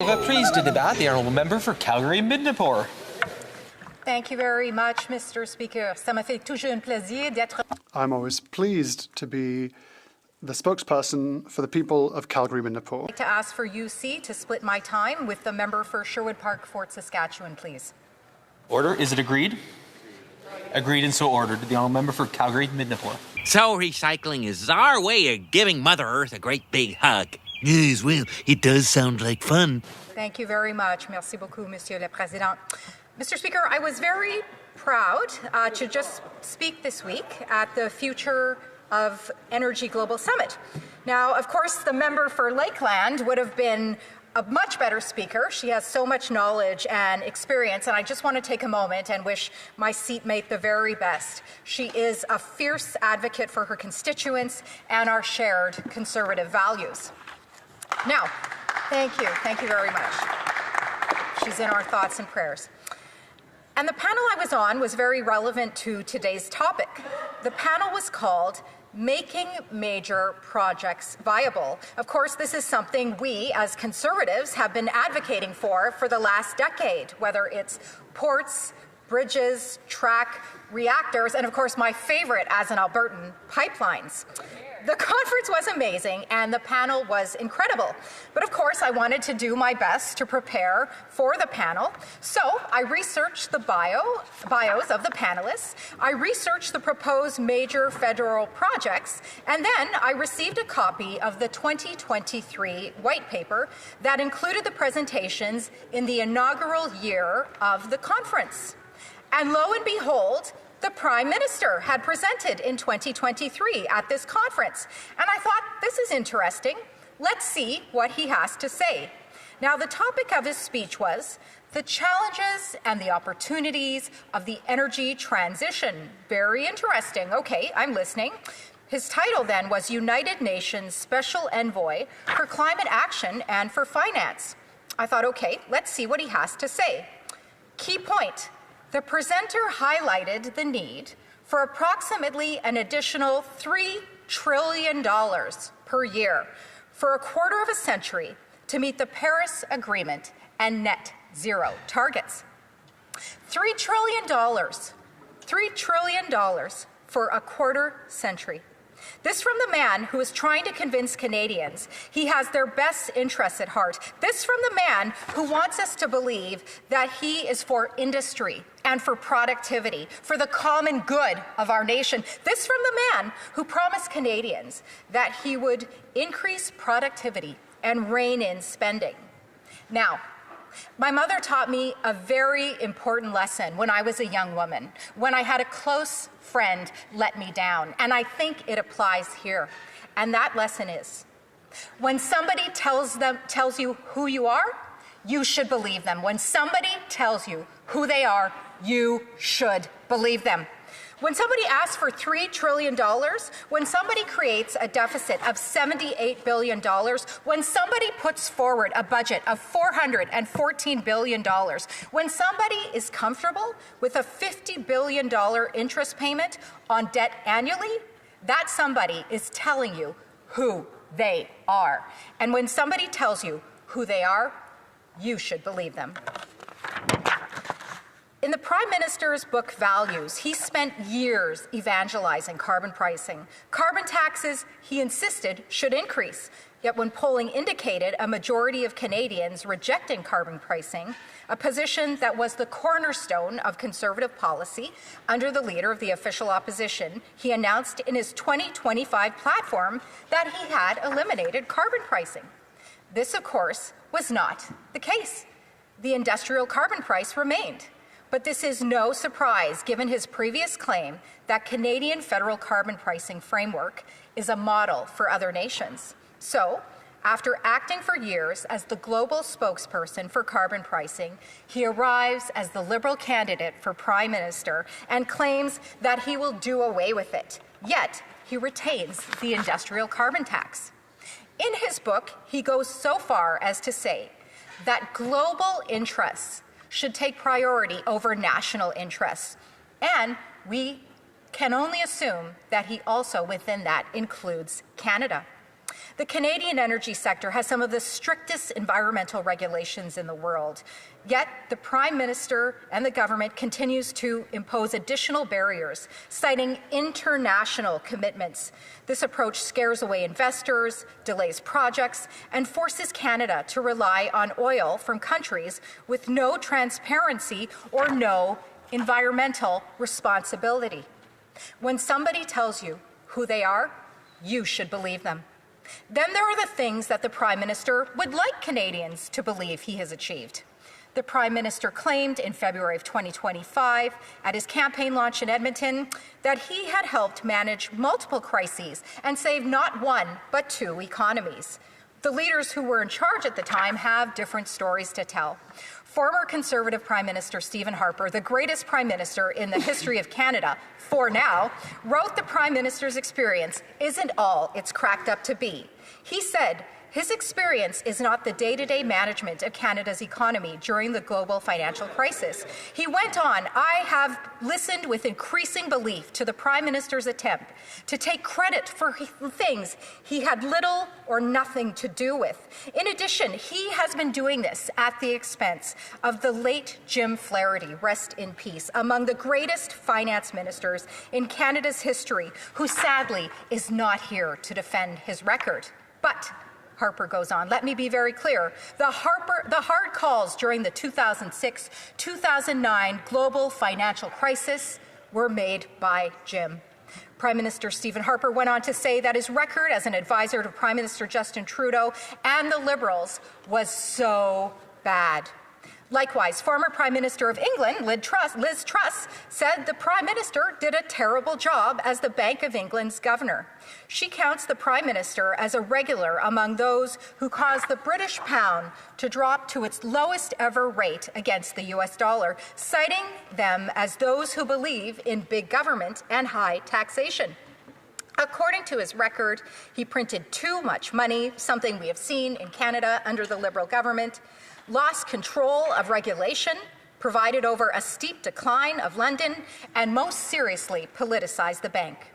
Reprise de débat, the honourable member for Calgary-Midnapore. Thank you very much, Mr. Speaker. Ça me fait toujours un plaisir d'être. I'm always pleased to be the spokesperson for the people of Calgary-Midnapore. I'd like to ask for UC to split my time with the member for Sherwood Park, Fort Saskatchewan, please. Order. Is it agreed? Agreed and so ordered. The honourable member for Calgary-Midnapore. So recycling is our way of giving Mother Earth a great big hug. Yes, well, it does sound like fun. Thank you very much. Merci beaucoup, Monsieur le Président. Mr. Speaker, I was very proud to just speak this week at the Future of Energy Global Summit. Now, of course, the member for Lakeland would have been a much better speaker. She has so much knowledge and experience, and I just want to take a moment and wish my seatmate the very best. She is a fierce advocate for her constituents and our shared conservative values. Now, thank you very much. She's in our thoughts and prayers. And the panel I was on was very relevant to today's topic. The panel was called Making Major Projects Viable. Of course, this is something we as Conservatives have been advocating for the last decade, whether it's ports, bridges, track, reactors, and of course my favorite as an Albertan, pipelines. The conference was amazing and the panel was incredible. But of course, I wanted to do my best to prepare for the panel. So I researched the bios of the panelists. I researched the proposed major federal projects. And then I received a copy of the 2023 white paper that included the presentations in the inaugural year of the conference. And lo and behold, the Prime Minister had presented in 2023 at this conference. And I thought, this is interesting. Let's see what he has to say. Now, the topic of his speech was the challenges and the opportunities of the energy transition. Very interesting. Okay, I'm listening. His title then was United Nations Special Envoy for Climate Action and for Finance. I thought, okay, let's see what he has to say. Key point. The presenter highlighted the need for approximately an additional $3 trillion per year for a quarter of a century to meet the Paris Agreement and net zero targets. $3 trillion for a quarter century. This from the man who is trying to convince Canadians he has their best interests at heart. This from the man who wants us to believe that he is for industry and for productivity, for the common good of our nation. This from the man who promised Canadians that he would increase productivity and rein in spending. Now, my mother taught me a very important lesson when I was a young woman, when I had a close friend let me down, and I think it applies here. And that lesson is, when somebody tells you who you are, you should believe them. When somebody tells you who they are, you should believe them. When somebody asks for $3 trillion, when somebody creates a deficit of $78 billion, when somebody puts forward a budget of $414 billion, when somebody is comfortable with a $50 billion interest payment on debt annually, that somebody is telling you who they are. And when somebody tells you who they are, you should believe them. In the Prime Minister's book Values, he spent years evangelizing carbon pricing. Carbon taxes, he insisted, should increase. Yet when polling indicated a majority of Canadians rejecting carbon pricing, a position that was the cornerstone of Conservative policy under the leader of the official opposition, he announced in his 2025 platform that he had eliminated carbon pricing. This, of course, was not the case. The industrial carbon price remained. But this is no surprise given his previous claim that Canadian federal carbon pricing framework is a model for other nations. So, after acting for years as the global spokesperson for carbon pricing, he arrives as the Liberal candidate for Prime Minister and claims that he will do away with it. Yet, he retains the industrial carbon tax. In his book, he goes so far as to say that global interests should take priority over national interests. And we can only assume that he also within that includes Canada. The Canadian energy sector has some of the strictest environmental regulations in the world. Yet the Prime Minister and the government continues to impose additional barriers, citing international commitments. This approach scares away investors, delays projects, and forces Canada to rely on oil from countries with no transparency or no environmental responsibility. When somebody tells you who they are, you should believe them. Then there are the things that the Prime Minister would like Canadians to believe he has achieved. The Prime Minister claimed in February of 2025 at his campaign launch in Edmonton that he had helped manage multiple crises and save not one but two economies. The leaders who were in charge at the time have different stories to tell. Former Conservative Prime Minister Stephen Harper, the greatest Prime Minister in the history of Canada for now, wrote the Prime Minister's experience isn't all it's cracked up to be. He said, his experience is not the day-to-day management of Canada's economy during the global financial crisis. He went on, I have listened with increasing belief to the Prime Minister's attempt to take credit for things he had little or nothing to do with. In addition, he has been doing this at the expense of the late Jim Flaherty, rest in peace, among the greatest finance ministers in Canada's history, who sadly is not here to defend his record. But Harper goes on, let me be very clear. The hard calls during the 2006-2009 global financial crisis were made by Jim. Prime Minister Stephen Harper went on to say that his record as an advisor to Prime Minister Justin Trudeau and the Liberals was so bad. Likewise, former Prime Minister of England, Liz Truss, said the Prime Minister did a terrible job as the Bank of England's governor. She counts the Prime Minister as a regular among those who caused the British pound to drop to its lowest ever rate against the US dollar, citing them as those who believe in big government and high taxation. According to his record, he printed too much money, something we have seen in Canada under the Liberal government, lost control of regulation, provided over a steep decline of London, and most seriously politicized the bank.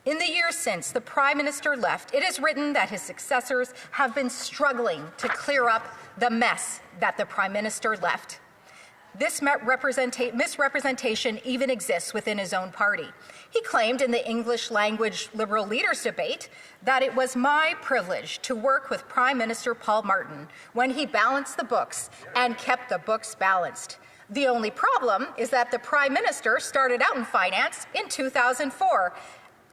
In the years since the Prime Minister left, it is written that his successors have been struggling to clear up the mess that the Prime Minister left. This misrepresentation even exists within his own party. He claimed in the English language Liberal leaders debate that it was my privilege to work with Prime Minister Paul Martin when he balanced the books and kept the books balanced. The only problem is that the Prime Minister started out in finance in 2004,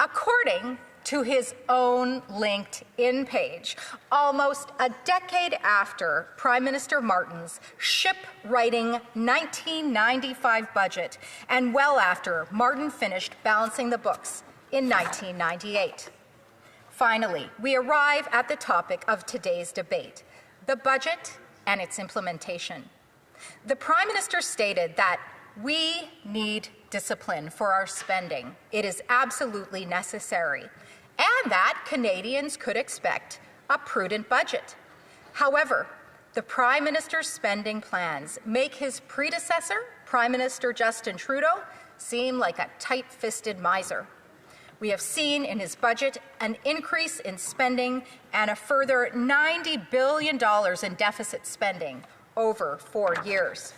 according to his own LinkedIn page, almost a decade after Prime Minister Martin's ship-writing 1995 budget, and well after Martin finished balancing the books in 1998. Finally, we arrive at the topic of today's debate, the budget and its implementation. The Prime Minister stated that we need discipline for our spending. It is absolutely necessary, and that Canadians could expect a prudent budget. However, the Prime Minister's spending plans make his predecessor, Prime Minister Justin Trudeau, seem like a tight-fisted miser. We have seen in his budget an increase in spending and a further $90 billion in deficit spending over 4 years.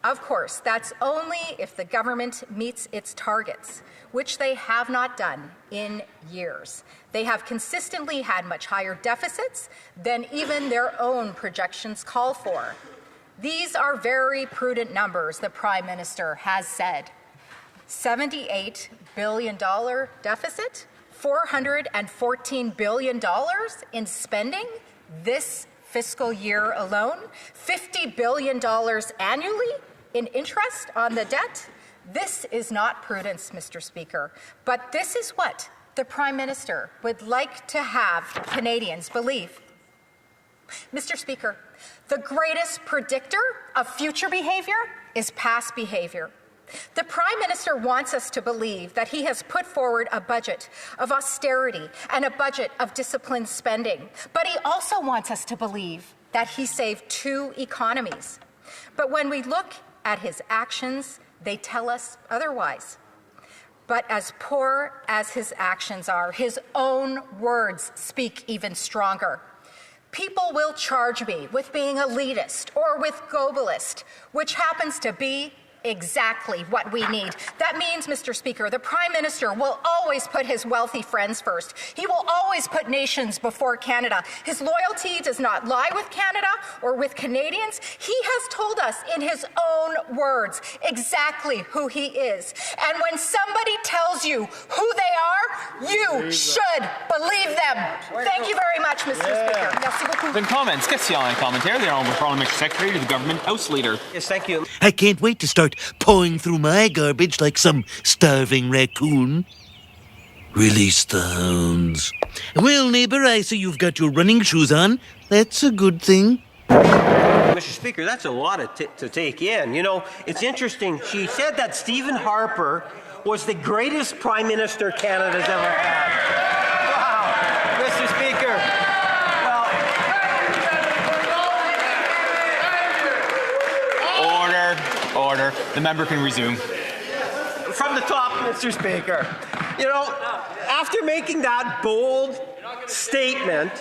Of course, that's only if the government meets its targets, which they have not done in years. They have consistently had much higher deficits than even their own projections call for. These are very prudent numbers, the Prime Minister has said. $78 billion deficit, $414 billion in spending this fiscal year alone, $50 billion annually in interest on the debt. This is not prudence, Mr. Speaker, but this is what the Prime Minister would like to have Canadians believe. Mr. Speaker, the greatest predictor of future behavior is past behavior. The Prime Minister wants us to believe that he has put forward a budget of austerity and a budget of disciplined spending, but he also wants us to believe that he saved two economies. But when we look at his actions, they tell us otherwise. But as poor as his actions are, his own words speak even stronger. People will charge me with being elitist or with globalist, which happens to be exactly what we need. That means, Mr. Speaker, the Prime Minister will always put his wealthy friends first. He will always put nations before Canada. His loyalty does not lie with Canada or with Canadians. He has told us in his own words exactly who he is. And when somebody tells you who they are, you should believe them. Thank you very much, Mr. Speaker. Merci beaucoup. Then comments. Question and commentary. The Honourable Parliamentary Secretary to the Government House Leader. Yes, thank you. I can't wait to start pawing through my garbage like some starving raccoon. Release the hounds. Well, neighbor, I see you've got your running shoes on. That's a good thing. Mr. Speaker, that's a lot to take in. You know, it's interesting. She said that Stephen Harper was the greatest Prime Minister Canada's ever had. Wow, Mr. Speaker. Order. The member can resume. From the top, Mr. Speaker. You know, after making that bold statement,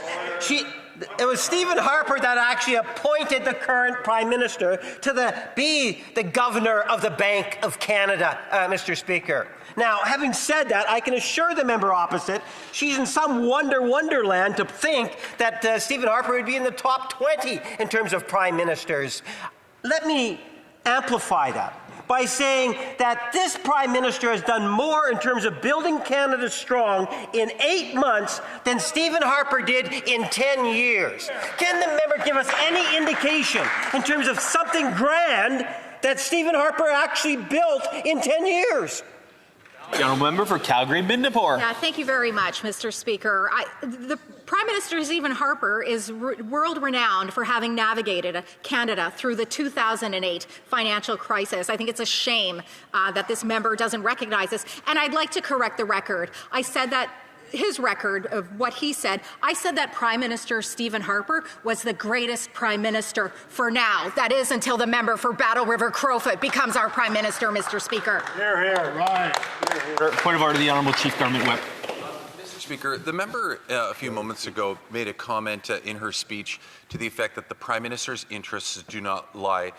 it was Stephen Harper that actually appointed the current Prime Minister to be the Governor of the Bank of Canada, Mr. Speaker. Now, having said that, I can assure the member opposite she's in some wonderland to think that Stephen Harper would be in the top 20 in terms of Prime Ministers. Let me amplify that by saying that this Prime Minister has done more in terms of building Canada strong in 8 months than Stephen Harper did in 10 years. Can the member give us any indication in terms of something grand that Stephen Harper actually built in 10 years? The Honourable Member for Calgary-Midnapore. Yeah, thank you very much, Mr. Speaker. The Prime Minister Stephen Harper is world-renowned for having navigated Canada through the 2008 financial crisis. I think it's a shame that this member doesn't recognize this. And I'd like to correct the record. I said that his record of what he said, I said that Prime Minister Stephen Harper was the greatest Prime Minister for now. That is until the member for Battle River Crowfoot becomes our Prime Minister, Mr. Speaker. Here, right. Point of order, the Honourable Chief Government Whip. Mr. Speaker, the member a few moments ago made a comment in her speech to the effect that the Prime Minister's interests do not lie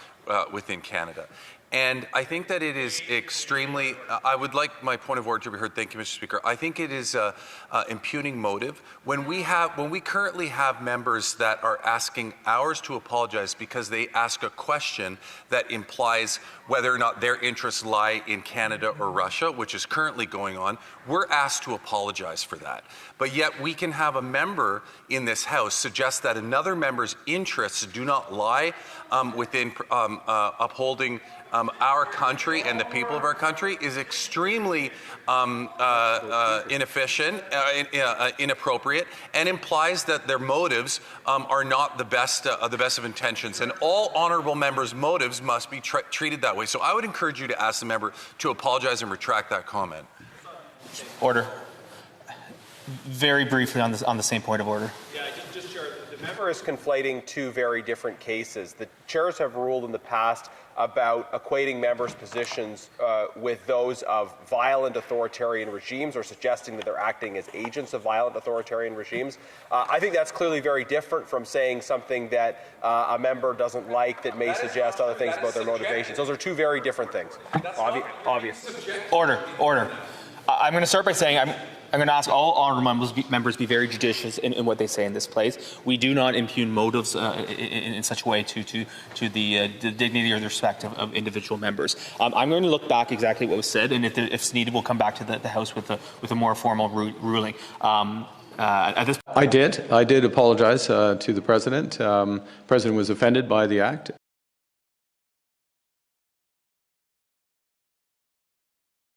within Canada. And I think that it is extremely, I would like my point of order to be heard. Thank you, Mr. Speaker. I think it is impugning motive. When we currently have members that are asking ours to apologize because they ask a question that implies whether or not their interests lie in Canada or Russia, which is currently going on, we're asked to apologize for that. But yet we can have a member in this House suggest that another member's interests do not lie within upholding our country and the people of our country is extremely inefficient, inappropriate, and implies that their motives are not the best of intentions. And all honourable members' motives must be treated that way. So I would encourage you to ask the member to apologize and retract that comment. Order. Very briefly on the same point of order. Yeah, just Chair, the member is conflating two very different cases. The chairs have ruled in the past about equating members' positions with those of violent authoritarian regimes or suggesting that they're acting as agents of violent authoritarian regimes. I think that's clearly very different from saying something that a member doesn't like that may suggest other things about their motivations. Those are two very different things. Obvious. Order. I'm going to start by saying I'm going to ask all honourable members be very judicious in what they say in this place. We do not impugn motives in such a way to the dignity or the respect of individual members. I'm going to look back exactly what was said, and if it's needed, we'll come back to the House with a more formal ruling. At this I did apologize to the President. President was offended by the act.